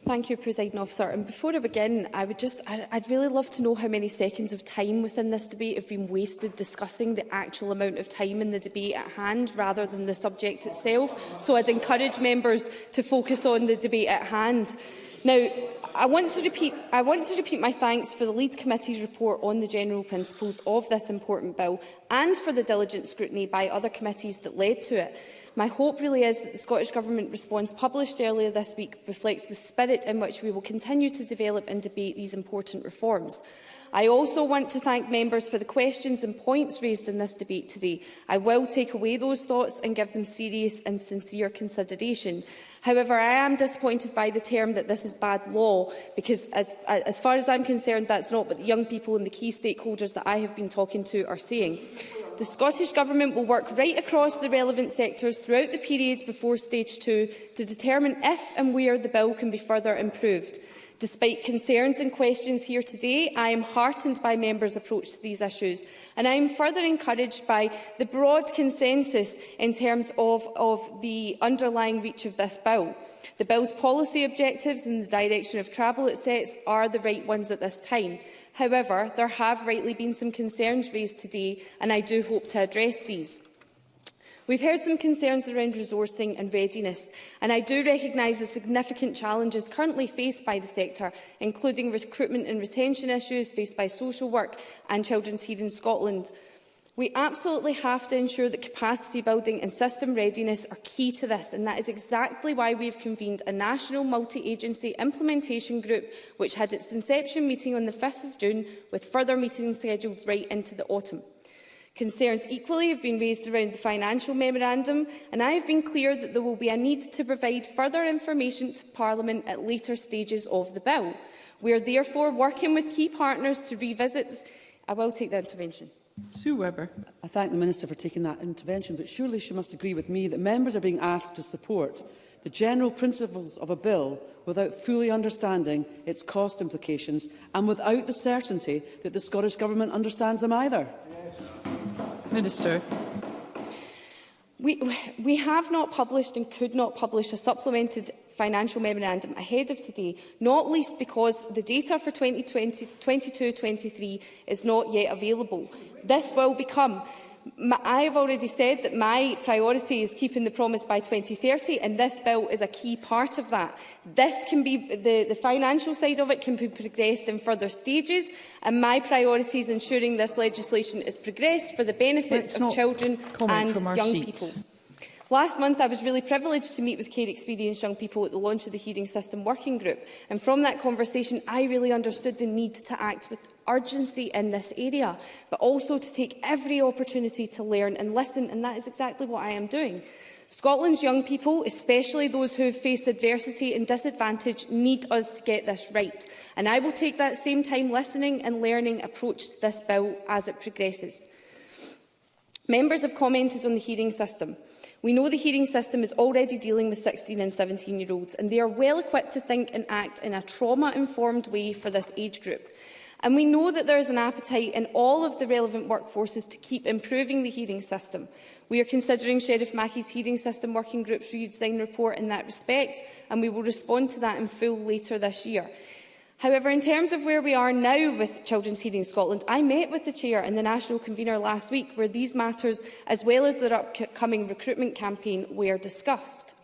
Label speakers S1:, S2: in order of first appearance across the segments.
S1: Thank you, Presiding Officer. And before I begin, I'd really love to know how many seconds of time within this debate have been wasted discussing the actual amount of time in the debate at hand rather than the subject itself. So I'd encourage members to focus on the debate at hand. Now, I want to repeat my thanks for the Lead Committee's report on the general principles of this important bill and for the diligent scrutiny by other committees that led to it. My hope really is that the Scottish Government response published earlier this week reflects the spirit in which we will continue to develop and debate these important reforms. I also want to thank members for the questions and points raised in this debate today. I will take away those thoughts and give them serious and sincere consideration. However, I am disappointed by the term that this is bad law, because as far as I'm concerned, that's not what the young people and the key stakeholders that I have been talking to are saying. The Scottish Government will work right across the relevant sectors throughout the period before Stage 2 to determine if and where the bill can be further improved. Despite concerns and questions here today, I am heartened by members' approach to these issues, and I am further encouraged by the broad consensus in terms of the underlying reach of this bill. The bill's policy objectives and the direction of travel it sets are the right ones at this time. However, there have rightly been some concerns raised today, and I do hope to address these. We've heard some concerns around resourcing and readiness, and I do recognise the significant challenges currently faced by the sector, including recruitment and retention issues faced by social work and Children's Hearing Scotland. We absolutely have to ensure that capacity building and system readiness are key to this, and that is exactly why we have convened a national multi-agency implementation group which had its inception meeting on the 5th of June, with further meetings scheduled right into the autumn. Concerns equally have been raised around the financial memorandum, and I have been clear that there will be a need to provide further information to Parliament at later stages of the bill. We are therefore working with key partners to revisit. I will take the intervention.
S2: Sue Webber.
S3: I thank the Minister for taking that intervention, but surely she must agree with me that members are being asked to support the general principles of a bill without fully understanding its cost implications and without the certainty that the Scottish Government understands them either.
S2: Yes. Minister.
S1: We have not published and could not publish a supplemented financial memorandum ahead of today, not least because the data for 2022-23 is not yet available. This will become. I have already said that my priority is keeping the promise by 2030, and this bill is a key part of that. This can be the financial side of it can be progressed in further stages, and my priority is ensuring this legislation is progressed for the benefits of children and young people. Last month, I was really privileged to meet with care experienced young people at the launch of the Hearing System Working Group, and from that conversation, I really understood the need to act with urgency in this area, but also to take every opportunity to learn and listen, and that is exactly what I am doing. Scotland's young people, especially those who have faced adversity and disadvantage, need us to get this right, and I will take that same time listening and learning approach to this bill as it progresses. Members have commented on the hearing system. We know the hearing system is already dealing with 16 and 17-year-olds, and they are well equipped to think and act in a trauma-informed way for this age group. And we know that there is an appetite in all of the relevant workforces to keep improving the hearing system. We are considering Sheriff Mackey's Hearing System Working Group's redesign report in that respect, and we will respond to that in full later this year. However, in terms of where we are now with Children's Hearing Scotland, I met with the Chair and the National Convener last week, where these matters, as well as their upcoming recruitment campaign, were discussed.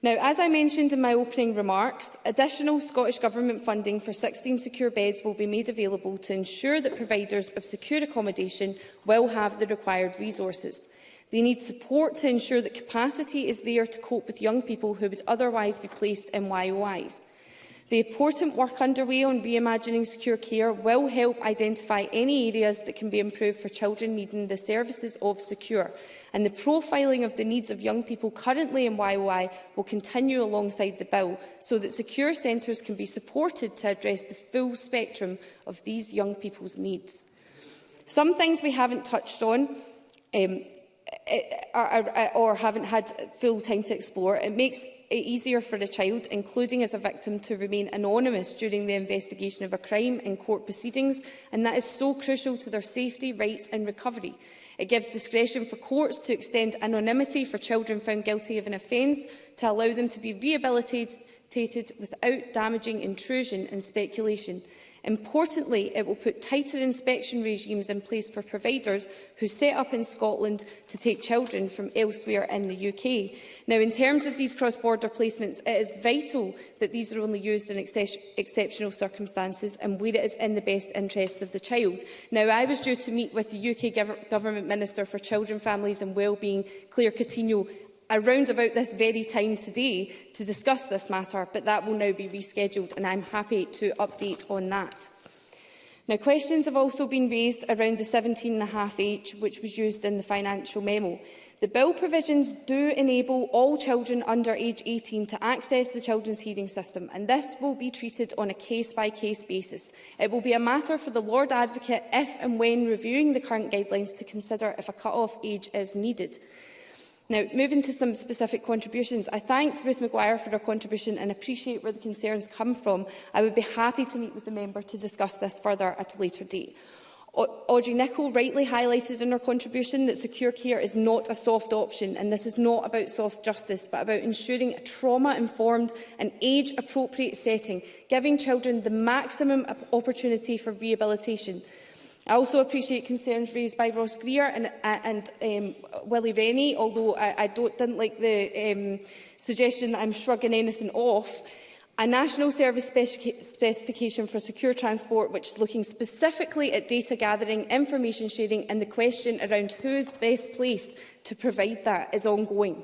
S1: Now, as I mentioned in my opening remarks, additional Scottish Government funding for 16 secure beds will be made available to ensure that providers of secure accommodation will have the required resources. They need support to ensure that capacity is there to cope with young people who would otherwise be placed in YOIs. The important work underway on reimagining secure care will help identify any areas that can be improved for children needing the services of secure, and the profiling of the needs of young people currently in YOI will continue alongside the bill, so that secure centres can be supported to address the full spectrum of these young people's needs. Some things we haven't touched on or haven't had full time to explore. It makes it easier for a child, including as a victim, to remain anonymous during the investigation of a crime in court proceedings, and that is so crucial to their safety, rights and recovery. It gives discretion for courts to extend anonymity for children found guilty of an offence to allow them to be rehabilitated without damaging intrusion and speculation. Importantly, it will put tighter inspection regimes in place for providers who set up in Scotland to take children from elsewhere in the UK. Now, in terms of these cross-border placements, it is vital that these are only used in exceptional circumstances and where it is in the best interests of the child. Now, I was due to meet with the UK Government Minister for Children, Families and Wellbeing, Claire Coutinho, around about this very time today to discuss this matter, but that will now be rescheduled and I'm happy to update on that. Now, questions have also been raised around the 17.5 age, which was used in the financial memo. The bill provisions do enable all children under age 18 to access the children's hearing system, and this will be treated on a case-by-case basis. It will be a matter for the Lord Advocate, if and when reviewing the current guidelines, to consider if a cut-off age is needed. Now, moving to some specific contributions, I thank Ruth Maguire for her contribution and appreciate where the concerns come from. I would be happy to meet with the member to discuss this further at a later date. Audrey Nicholl rightly highlighted in her contribution that secure care is not a soft option, and this is not about soft justice, but about ensuring a trauma-informed and age-appropriate setting, giving children the maximum opportunity for rehabilitation. I also appreciate concerns raised by Ross Greer and Willie Rennie, although I didn't like the suggestion that I'm shrugging anything off. A national service specification for secure transport, which is looking specifically at data gathering, information sharing and the question around who is best placed to provide that, is ongoing.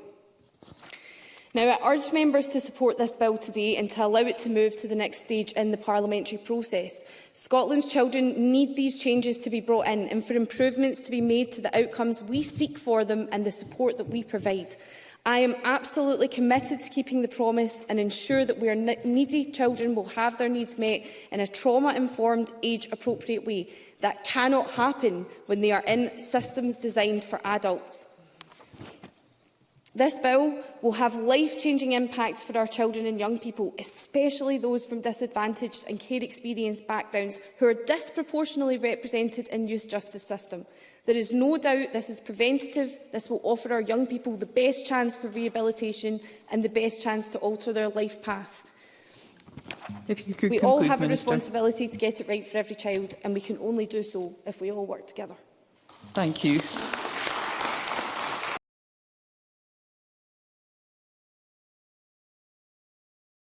S1: Now, I urge members to support this bill today and to allow it to move to the next stage in the parliamentary process. Scotland's children need these changes to be brought in and for improvements to be made to the outcomes we seek for them and the support that we provide. I am absolutely committed to keeping the promise and ensure that where needy children will have their needs met in a trauma-informed, age-appropriate way. That cannot happen when they are in systems designed for adults. This bill will have life-changing impacts for our children and young people, especially those from disadvantaged and care-experienced backgrounds who are disproportionately represented in the youth justice system. There is no doubt this is preventative. This will offer our young people the best chance for rehabilitation and the best chance to alter their life path.
S2: If you could
S1: we
S2: conclude,
S1: all have
S2: Minister.
S1: a responsibility to get it right for every child, and we can only do so if we all work together.
S2: Thank you.